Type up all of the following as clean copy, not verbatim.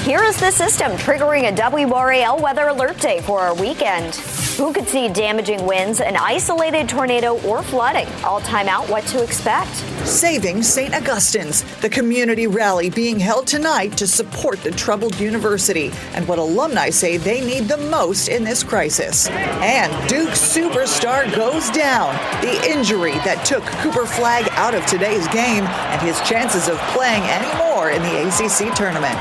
Here is the system triggering a WRAL weather alert day for our weekend. Who could see damaging winds, an isolated tornado, or flooding? All time out, what to expect. Saving St. Augustine's, the community rally being held tonight to support the troubled university and what alumni say they need the most in this crisis. And Duke superstar goes down. The injury that took Cooper Flagg out of today's game and his chances of playing any more in the ACC tournament.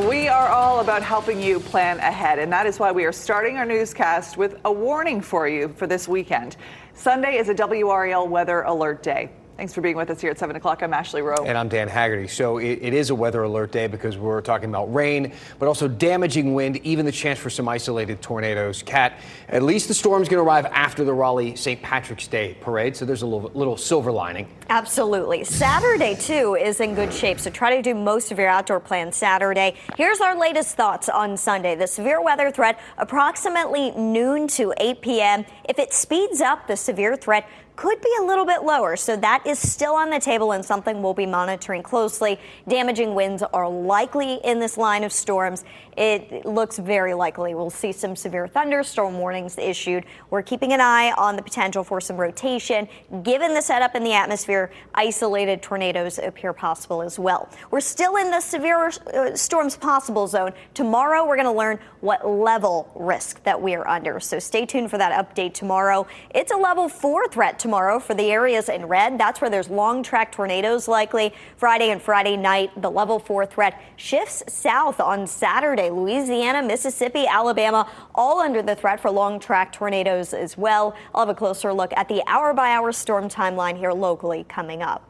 We are all about helping you plan ahead, and that is why we are starting our newscast with a warning for you for this weekend. Sunday is a WRAL weather alert day. Thanks for being with us here at 7 o'clock. I'm Ashley Rowe. And I'm Dan Haggerty. So it is a weather alert day because we're talking about rain, but also damaging wind, even the chance for some isolated tornadoes. Kat, at least the storm's going to arrive after the Raleigh St. Patrick's Day parade, so there's a little silver lining. Absolutely. Saturday, too, is in good shape, so try to do most of your outdoor plans Saturday. Here's our latest thoughts on Sunday. The severe weather threat approximately noon to 8 p.m. If it speeds up, the severe threat could be a little bit lower, so that is still on the table and something we'll be monitoring closely. Damaging winds are likely in this line of storms. It looks very likely we'll see some severe thunderstorm warnings issued. We're keeping an eye on the potential for some rotation. Given the setup in the atmosphere, isolated tornadoes appear possible as well. We're still in the severe storms possible zone. Tomorrow, we're going to learn what level risk that we are under. So stay tuned for that update tomorrow. It's a level 4 threat tomorrow for the areas in red. That's where there's long track tornadoes likely. Friday and Friday night, the level 4 threat shifts south on Saturday. Louisiana, Mississippi, Alabama, all under the threat for long track tornadoes as well. I'll have a closer look at the hour-by-hour storm timeline here locally coming up.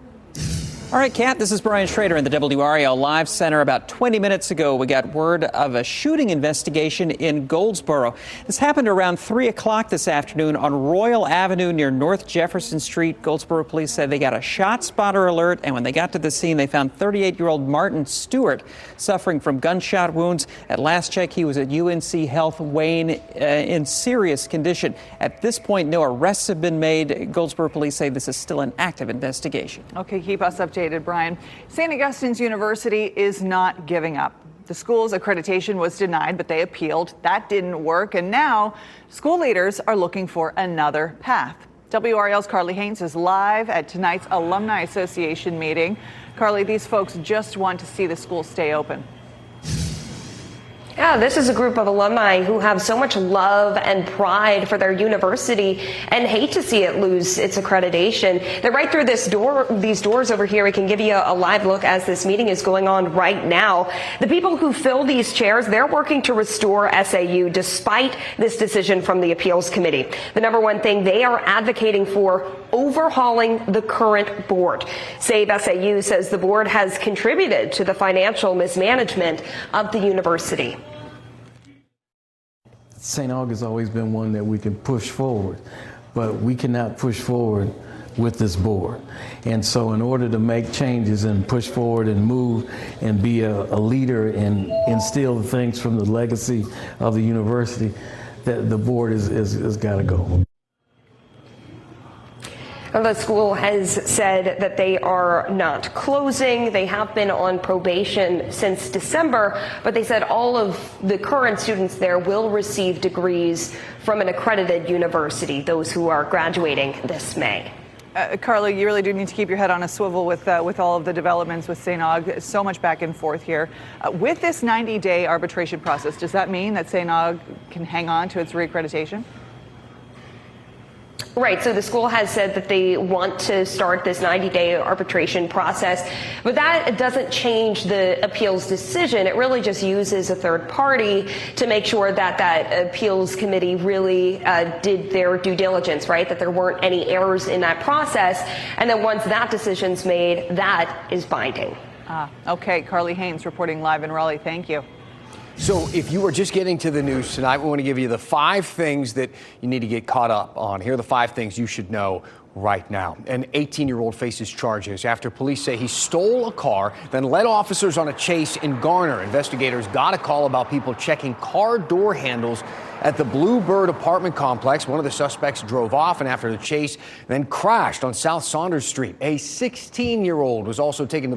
All right, Kat, this is Brian Schrader in the WRAL Live Center. About 20 minutes ago, we got word of a shooting investigation in Goldsboro. This happened around 3 o'clock this afternoon on Royal Avenue near North Jefferson Street. Goldsboro police said they got a shot spotter alert, and when they got to the scene, they found 38-year-old Martin Stewart suffering from gunshot wounds. At last check, he was at UNC Health Wayne in serious condition. At this point, no arrests have been made. Goldsboro police say this is still an active investigation. Okay, keep us updated, Brian. St. Augustine's University is not giving up. The school's accreditation was denied, but they appealed. That didn't work, and now school leaders are looking for another path. WRAL's Carly Haynes is live at tonight's Alumni Association meeting. Carly, these folks just want to see the school stay open. Yeah, this is a group of alumni who have so much love and pride for their university and hate to see it lose its accreditation. They're right through these doors over here. We can give you a live look as this meeting is going on right now. The people who fill these chairs, they're working to restore SAU despite this decision from the appeals committee. The number one thing they are advocating for, overhauling the current board. Save SAU says the board has contributed to the financial mismanagement of the university. St. Aug has always been one that we can push forward, but we cannot push forward with this board. And so in order to make changes and push forward and move and be a leader and instill the things from the legacy of the university, that the board is got to go. The school has said that they are not closing. They have been on probation since December, but they said all of the current students there will receive degrees from an accredited university, those who are graduating this May. Carly, you really do need to keep your head on a swivel with all of the developments with St. Aug. So much back and forth here. With this 90-day arbitration process, does that mean that St. Aug can hang on to its reaccreditation? Right. So the school has said that they want to start this 90-day arbitration process, but that doesn't change the appeals decision. It really just uses a third party to make sure that that appeals committee really did their due diligence, right? That there weren't any errors in that process. And then once that decision's made, that is binding. Okay. Carly Haynes reporting live in Raleigh. Thank you. So if you are just getting to the news tonight, we want to give you the 5 things that you need to get caught up on. Here are the 5 things you should know right now. An 18-year-old faces charges after police say he stole a car, then led officers on a chase in Garner. Investigators got a call about people checking car door handles at the Bluebird apartment complex. One of the suspects drove off and after the chase then crashed on South Saunders Street. A 16-year-old was also taken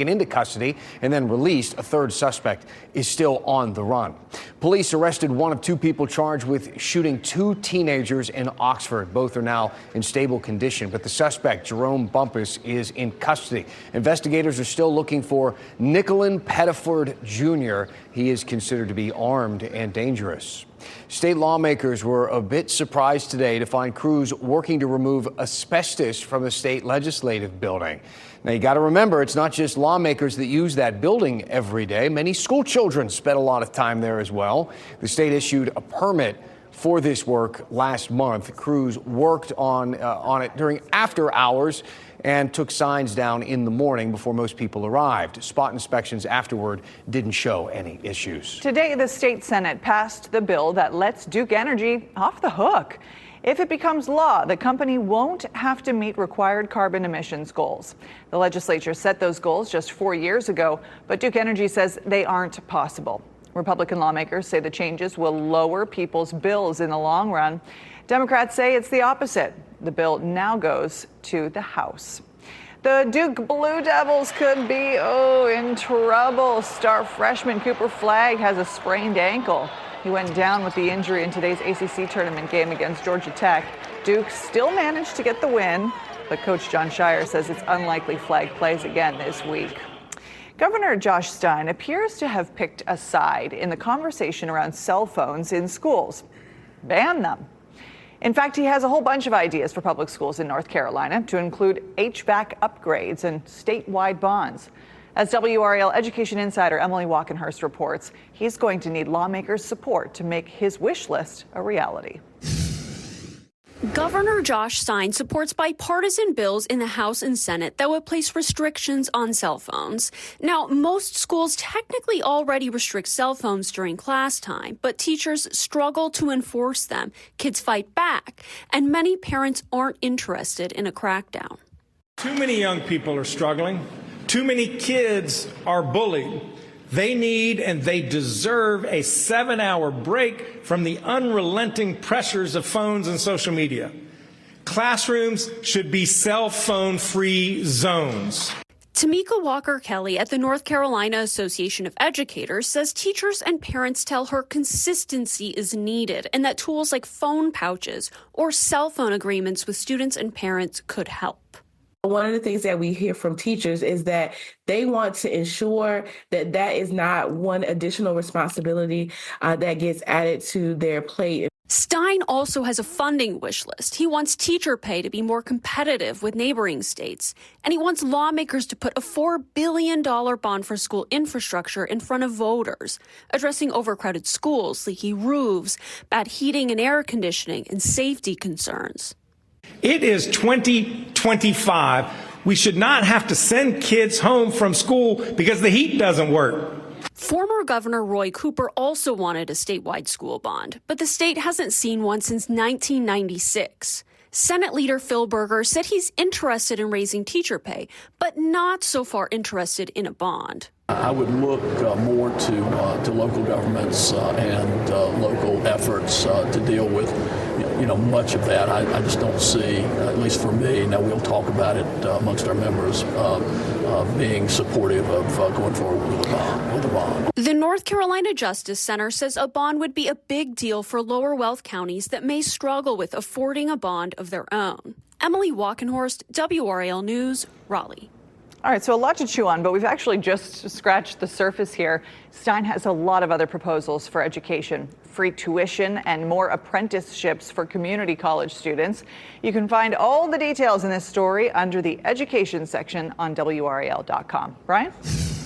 into custody and then released. A third suspect is still on the run. Police arrested one of two people charged with shooting two teenagers in Oxford. Both are now in stable condition, but the suspect, Jerome Bumpus, is in custody. Investigators are still looking for Nicolin Pettiford Jr. He is considered to be armed and dangerous. State lawmakers were a bit surprised today to find crews working to remove asbestos from the state legislative building. Now, you got to remember, it's not just lawmakers that use that building every day. Many school children spent a lot of time there as well. The state issued a permit for this work last month. Crews worked on it during after hours and took signs down in the morning before most people arrived. Spot inspections afterward didn't show any issues. Today, the state Senate passed the bill that lets Duke Energy off the hook. If it becomes law, the company won't have to meet required carbon emissions goals. The legislature set those goals just 4 years ago, but Duke Energy says they aren't possible. Republican lawmakers say the changes will lower people's bills in the long run. Democrats say it's the opposite. The bill now goes to the House. The Duke Blue Devils could be, in trouble. Star freshman Cooper Flagg has a sprained ankle. He went down with the injury in today's ACC tournament game against Georgia Tech. Duke still managed to get the win, but Coach John Shire says it's unlikely Flagg plays again this week. Governor Josh Stein appears to have picked a side in the conversation around cell phones in schools. Ban them. In fact, he has a whole bunch of ideas for public schools in North Carolina to include HVAC upgrades and statewide bonds. As WRAL Education Insider Emily Walkenhurst reports, he's going to need lawmakers' support to make his wish list a reality. Governor Josh Stein supports bipartisan bills in the House and Senate that would place restrictions on cell phones. Now, most schools technically already restrict cell phones during class time, but teachers struggle to enforce them. Kids fight back, and many parents aren't interested in a crackdown. Too many young people are struggling. Too many kids are bullied. They need and they deserve a 7-hour break from the unrelenting pressures of phones and social media. Classrooms should be cell phone-free zones. Tamika Walker-Kelly at the North Carolina Association of Educators says teachers and parents tell her consistency is needed and that tools like phone pouches or cell phone agreements with students and parents could help. One of the things that we hear from teachers is that they want to ensure that that is not one additional responsibility that gets added to their plate. Stein also has a funding wish list. He wants teacher pay to be more competitive with neighboring states. And he wants lawmakers to put a $4 billion bond for school infrastructure in front of voters, addressing overcrowded schools, leaky roofs, bad heating and air conditioning, and safety concerns. It is 2025. We should not have to send kids home from school because the heat doesn't work. Former Governor Roy Cooper also wanted a statewide school bond, but the state hasn't seen one since 1996. Senate Leader Phil Berger said he's interested in raising teacher pay, but not so far interested in a bond. I would look more to local governments and local efforts to deal with much of that. I just don't see, at least for me, now we'll talk about it amongst our members, being supportive of going forward with a bond. The North Carolina Justice Center says a bond would be a big deal for lower wealth counties that may struggle with affording a bond of their own. Emily Walkenhorst, WRAL News, Raleigh. All right, so a lot to chew on, but we've actually just scratched the surface here. Stein has a lot of other proposals for education, free tuition and more apprenticeships for community college students. You can find all the details in this story under the education section on WRAL.com. Brian?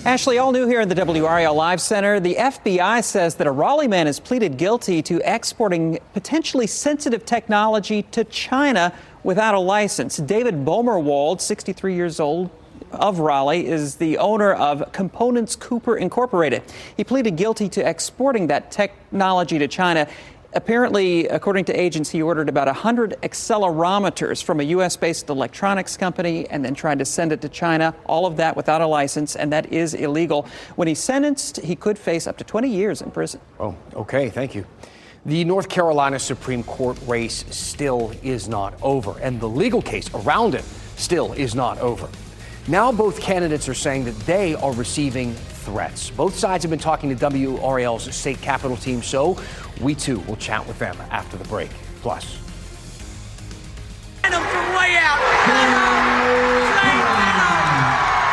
Ashley, all new here in the WRAL Live Center. The FBI says that a Raleigh man has pleaded guilty to exporting potentially sensitive technology to China without a license. David Bomerwald, 63 years old, of Raleigh, is the owner of Components Cooper Incorporated. He pleaded guilty to exporting that technology to China. Apparently, according to agents, he ordered about 100 accelerometers from a U.S.-based electronics company and then tried to send it to China. All of that without a license, and that is illegal. When he's sentenced, he could face up to 20 years in prison. Oh, okay. Thank you. The North Carolina Supreme Court race still is not over, and the legal case around it still is not over. Now both candidates are saying that they are receiving threats. Both sides have been talking to WRAL's state capitol team, so we too will chat with them after the break. Plus. From way out.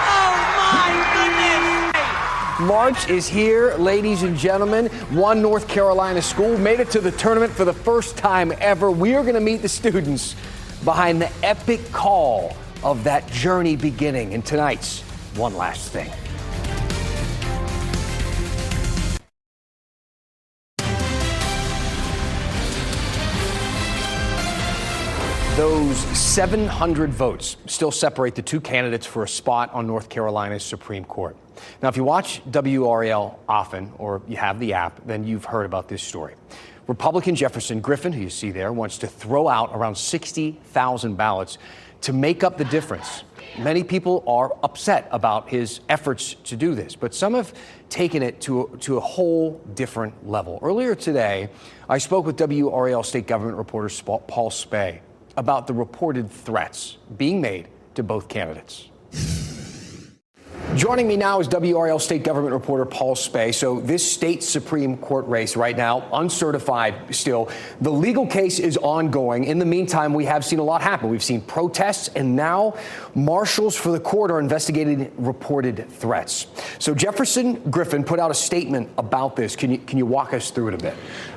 Oh my goodness! March is here, ladies and gentlemen. One North Carolina school made it to the tournament for the first time ever. We are going to meet the students behind the epic call of that journey beginning in tonight's One Last Thing. Those 700 votes still separate the two candidates for a spot on North Carolina's Supreme Court. Now, if you watch WRAL often, or you have the app, then you've heard about this story. Republican Jefferson Griffin, who you see there, wants to throw out around 60,000 ballots to make up the difference. Many people are upset about his efforts to do this, but some have taken it to a whole different level. Earlier today, I spoke with WRAL state government reporter Paul Spey about the reported threats being made to both candidates. Joining me now is WRAL state government reporter Paul Spey. So this state Supreme Court race right now, uncertified still. The legal case is ongoing. In the meantime, we have seen a lot happen. We've seen protests, and now marshals for the court are investigating reported threats. So Jefferson Griffin put out a statement about this. Can you walk us through it a bit?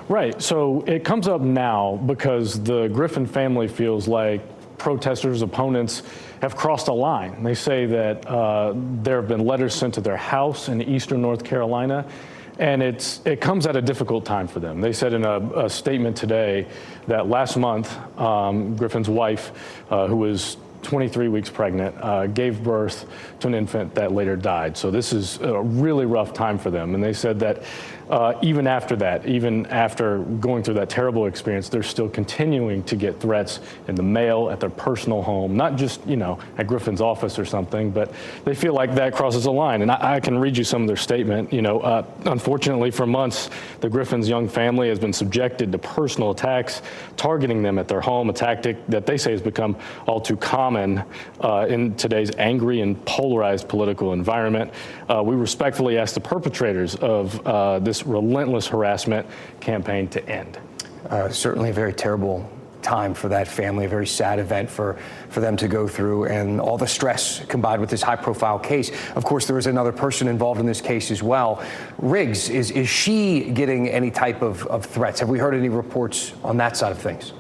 Right. So it comes up now because the Griffin family feels like protesters, opponents have crossed a line. They say that there have been letters sent to their house in eastern North Carolina, and it comes at a difficult time for them. They said in a statement today that last month, Griffin's wife, who was 23 weeks pregnant, gave birth to an infant that later died. So this is a really rough time for them. And they said that even after that, even after going through that terrible experience, they're still continuing to get threats in the mail, at their personal home, not just, at Griffin's office or something, but they feel like that crosses a line. And I can read you some of their statement. Unfortunately, for months, the Griffin's young family has been subjected to personal attacks, targeting them at their home, a tactic that they say has become all too common in today's angry and polarized political environment. We respectfully ask the perpetrators of this relentless harassment campaign to end. Certainly a very terrible time for that family, a very sad event for them to go through, and all the stress combined with this high-profile case. Of course, there is another person involved in this case as well. Riggs, is she getting any type of threats? Have we heard any reports on that side of things?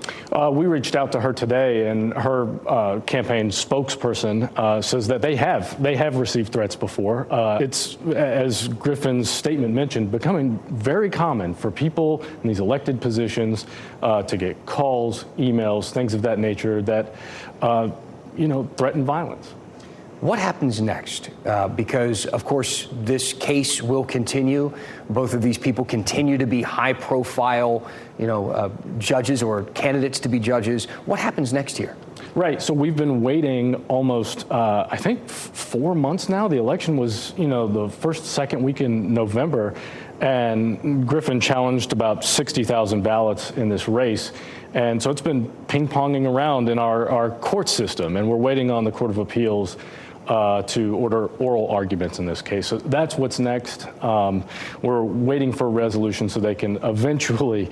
We reached out to her today, and her campaign spokesperson says that they have received threats before. It's, as Griffin's statement mentioned, becoming very common for people in these elected positions to get calls, emails, things of that nature that threaten violence. What happens next? Because, of course, this case will continue. Both of these people continue to be high-profile, judges or candidates to be judges. What happens next here? Right. So we've been waiting almost, I think, 4 months now. The election was, the second week in November, and Griffin challenged about 60,000 ballots in this race. And so it's been ping-ponging around in our court system, and we're waiting on the Court of Appeals to order oral arguments in this case. So that's what's next. We're waiting for a resolution so they can eventually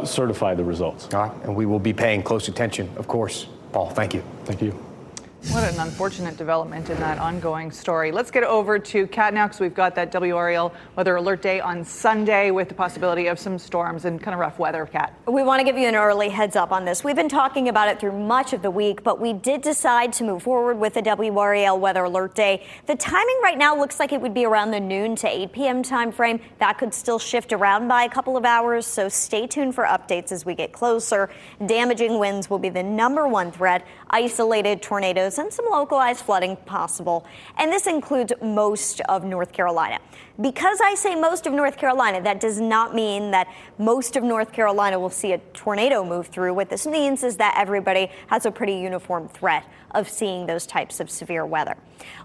certify the results. All right, and we will be paying close attention, of course. Paul, thank you. Thank you. What an unfortunate development in that ongoing story. Let's get over to Kat now, because we've got that WRAL weather alert day on Sunday with the possibility of some storms and kind of rough weather, Kat. We want to give you an early heads up on this. We've been talking about it through much of the week, but we did decide to move forward with the WRAL weather alert day. The timing right now looks like it would be around the noon to 8 p.m. time frame. That could still shift around by a couple of hours, so stay tuned for updates as we get closer. Damaging winds will be the #1 threat. Isolated tornadoes and some localized flooding possible. And this includes most of North Carolina. Because I say most of North Carolina, that does not mean that most of North Carolina will see a tornado move through. What this means is that everybody has a pretty uniform threat of seeing those types of severe weather.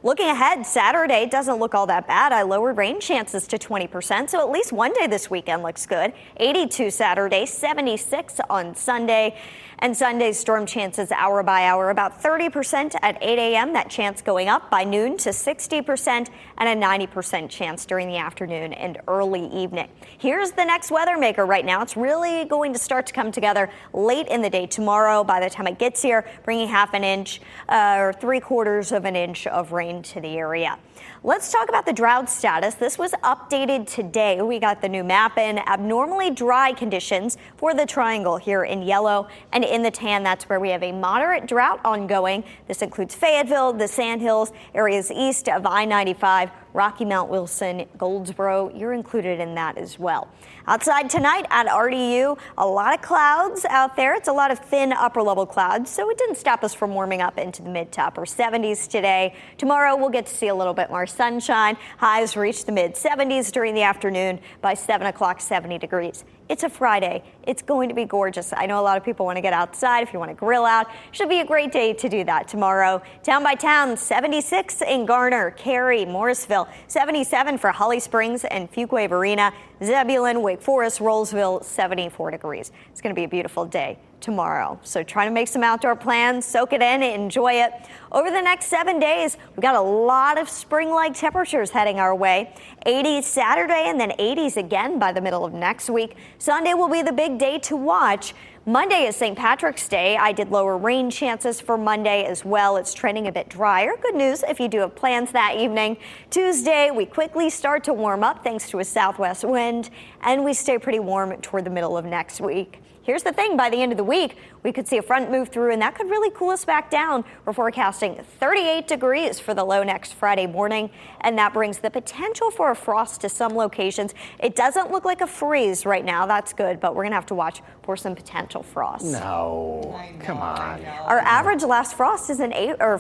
Looking ahead, Saturday doesn't look all that bad. I lowered rain chances to 20%, so at least one day this weekend looks good. 82 Saturday, 76 on Sunday. And Sunday's storm chances hour by hour, about 30% at 8 a.m. That chance going up by noon to 60% and a 90% chance during the afternoon and early evening. Here's the next weather maker right now. It's really going to start to come together late in the day tomorrow. By the time it gets here, bringing half an inch or 3/4 of an inch of rain to the area. Let's talk about the drought status. This was updated today. We got the new map in. Abnormally dry conditions for the triangle here in yellow, and in the tan, that's where we have a moderate drought ongoing. This includes Fayetteville, the Sandhills, areas east of I-95, Rocky Mount, Wilson, Goldsboro. You're included in that as well. Outside tonight at RDU, a lot of clouds out there. It's a lot of thin upper level clouds, so it didn't stop us from warming up into the mid to upper 70s today. Tomorrow we'll get to see a little bit more sunshine. Highs reach the mid 70s during the afternoon. By 7 o'clock, 70 degrees. It's a Friday. It's going to be gorgeous. I know a lot of people want to get outside. If you want to grill out, should be a great day to do that tomorrow. Town by town, 76 in Garner, Cary, Morrisville, 77 for Holly Springs and Fuquay Varina, Zebulon, Wake Forest, Rollsville, 74 degrees. It's going to be a beautiful day tomorrow. So try to make some outdoor plans, soak it in, enjoy it. Over the next 7 days, we've got a lot of spring-like temperatures heading our way. 80s Saturday and then 80s again by the middle of next week. Sunday will be the big day to watch. Monday is St. Patrick's Day. I did lower rain chances for Monday as well. It's trending a bit drier. Good news if you do have plans that evening. Tuesday, we quickly start to warm up thanks to a southwest wind, and we stay pretty warm toward the middle of next week. Here's the thing, by the end of the week, we could see a front move through, and that could really cool us back down. We're forecasting 38 degrees for the low next Friday morning, and that brings the potential for a frost to some locations. It doesn't look like a freeze right now. That's good, but we're going to have to watch for some potential frost. No, come on. Our average last frost is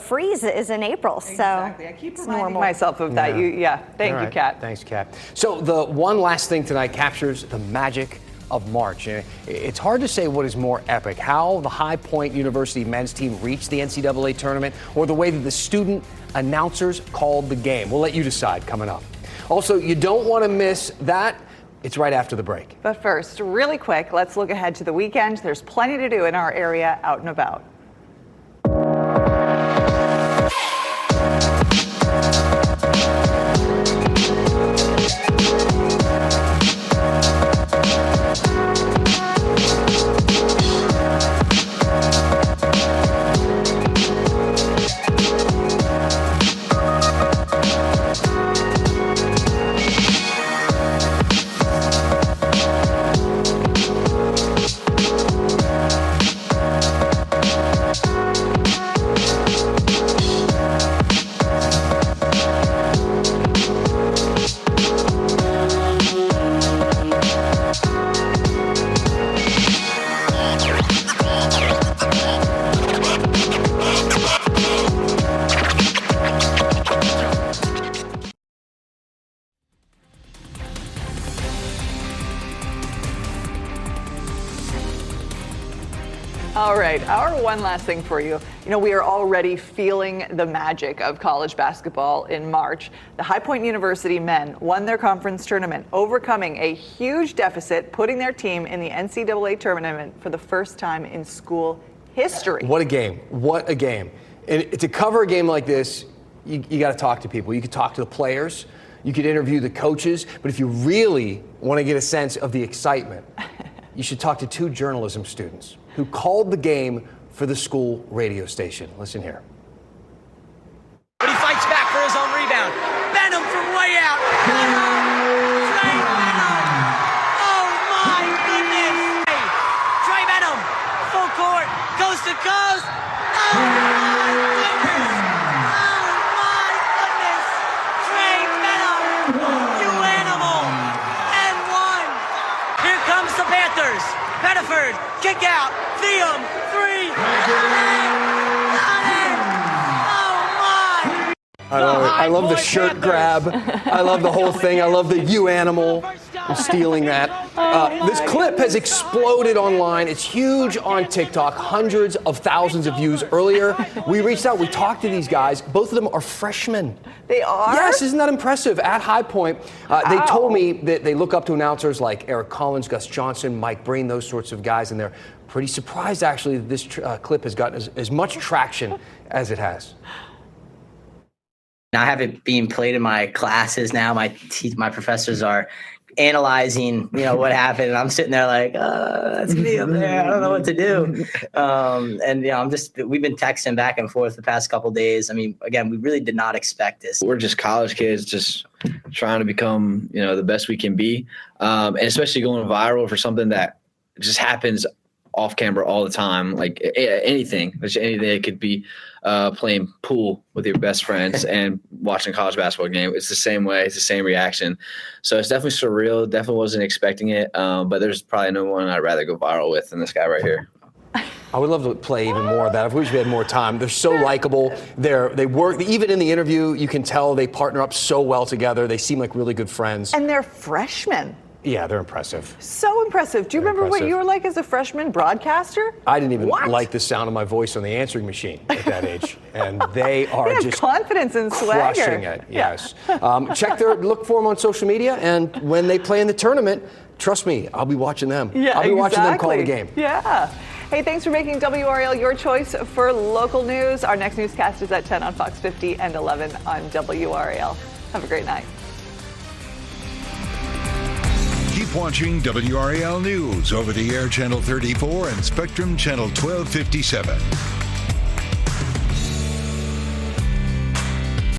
freeze is in April, exactly. so I keep it's reminding normal. myself of that. Thank you, Kat. Thanks, Kat. So the one last thing tonight captures the magic of March. And it's hard to say what is more epic, how the High Point University men's team reached the NCAA tournament or the way that the student announcers called the game. We'll let you decide coming up. Also, you don't want to miss that. It's right after the break. But first, really quick, let's look ahead to the weekend. There's plenty to do in our area out and about. All right, our one last thing for you. You know, we are already feeling the magic of college basketball in March. The High Point University men won their conference tournament, overcoming a huge deficit, putting their team in the NCAA tournament for the first time in school history. What a game. What a game. And to cover a game like this, you got to talk to people. You could talk to the players. You could interview the coaches. But if you really want to get a sense of the excitement, you should talk to two journalism students who called the game for the school radio station. Listen here. But he fights back for his own rebound. Benham from way out. Trey Benham. Oh my goodness. Trey Benham, full court, coast to coast. Oh my goodness. Oh my goodness. Trey Benham, you animal. And one. Here comes the Panthers. Pettiford, kick out. Theum, three. I love the shirt grab. I love the whole thing. I love the you animal. I'm stealing that. This clip has exploded online. It's huge on TikTok, hundreds of thousands of views. Earlier, we reached out, we talked to these guys. Both of them are freshmen. They are? Yes, isn't that impressive? At High Point, they told me that they look up to announcers like Eric Collins, Gus Johnson, Mike Breen, those sorts of guys, and they're pretty surprised, actually, that this clip has gotten as much traction as it has. I have it being played in my classes now. My professors are analyzing, what happened, and I'm sitting there like, that's me up there. I don't know what to do. We've been texting back and forth the past couple of days. I mean, again, we really did not expect this. We're just college kids, just trying to become, the best we can be, and especially going viral for something that just happens off camera all the time, like anything. It could be playing pool with your best friends and watching a college basketball game. It's the same way. It's the same reaction. So it's definitely surreal. Definitely wasn't expecting it. But there's probably no one I'd rather go viral with than this guy right here. I would love to play even more of that. I wish we had more time. They're so likable. They work. Even in the interview, you can tell they partner up so well together. They seem like really good friends. And they're freshmen. Yeah, they're impressive. So impressive. Do you remember what you were like as a freshman broadcaster? I didn't even like the sound of my voice on the answering machine at that age. And they are have just confidence and swagger. Crushing it, yes. Look for them on social media. And when they play in the tournament, trust me, I'll be watching them. Yeah, I'll be watching them call the game. Yeah. Hey, thanks for making WRAL your choice for local news. Our next newscast is at 10 on Fox 50 and 11 on WRAL. Have a great night. Keep watching WRAL News over the air Channel 34 and Spectrum Channel 1257.